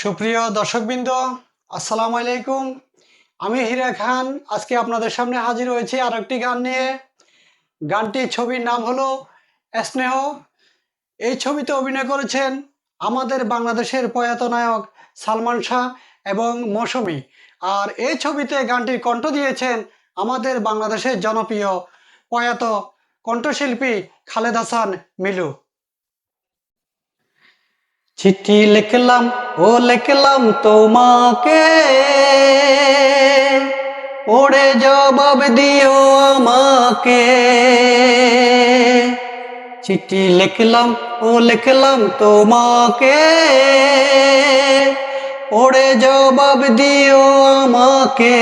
সুপ্রিয় দর্শকবৃন্দ, আসসালামু আলাইকুম। আমি হীরা খান আজকে আপনাদের সামনে হাজির হয়েছি আরেকটি গান নিয়ে। গানটির ছবির নাম হলো স্নেহ। এই ছবিতে অভিনয় করেছেন আমাদের বাংলাদেশের প্রয়াত নায়ক সালমান শাহ এবং মৌসুমী। আর এই ছবিতে গানটির কণ্ঠ দিয়েছেন আমাদের বাংলাদেশের জনপ্রিয় প্রয়াত কণ্ঠশিল্পী খালেদ হাসান মিলু। চিঠি লিখলাম ও লিখলাম তোমাকে, পড়ে জবাব দিও আমাকে। চিঠি লিখলাম ও লিখলাম তোমাকে, পড়ে জবাব দিও আমাকে।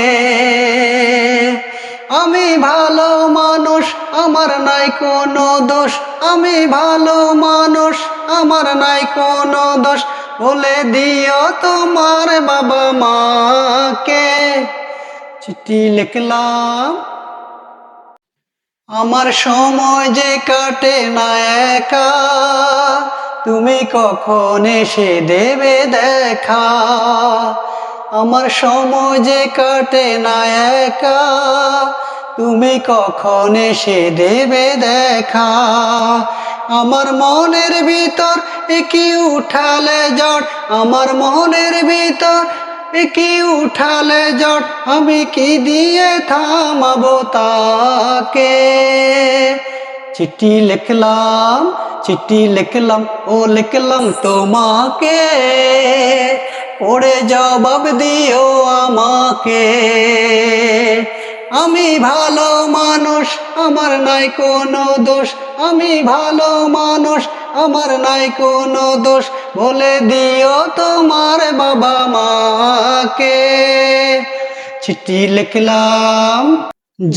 আমি ভালো মানুষ, আমার নাই কোনো দোষ। আমি ভালো মানুষ, আমার নাই কোনো দোষ। বলে দিও তোমার বাবা মাকে। চিঠি লিখলাম। আমার সময় যে কাটে না একা, তুমি কখন এসে দেবে দেখা। আমার সময় যে কাটে না একা, তুমি কখন এসে দেবে দেখা। আমার মনের ভিতর কি উঠালে জট, আমার মনের ভিতর কি উঠালে জট। আমি কি দিয়ে থামাবো তাকে। চিঠি লিখলাম, চিঠি লিখলাম ও লিখলাম তোমাকে, পড়ে জবাব দিও আমাকে। আমি ভালো মানুষ, আমার নাই কোনো দোষ। আমি ভালো মানুষ, আমার নাই কোনো দোষ। বলে দিও তোমার বাবা মাকে। চিঠি লিখলাম।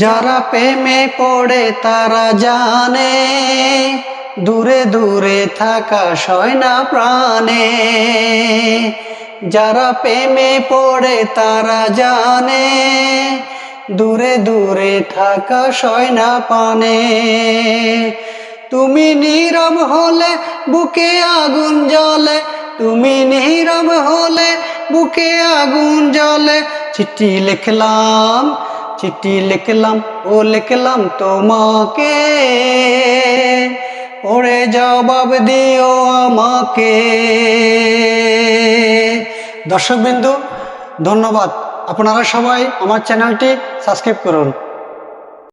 যারা প্রেমে পড়ে তারা জানে, দূরে দূরে থাকা সয় না প্রাণে। যারা প্রেমে পড়ে তারা জানে, দূরে দূরে থাকা সয় না পানে। তুমি নীরব হলে বুকে আগুন জ্বলে, তুমি নীরব হলে বুকে আগুন জ্বলে। চিঠি লিখলাম, চিঠি লিখলাম ও লিখলাম তোমাকে, পড়ে জবাব দিও আমাকে। দর্শকবৃন্দ, ধন্যবাদ। আপনারা সবাই আমার চ্যানেলটি সাবস্ক্রাইব করুন।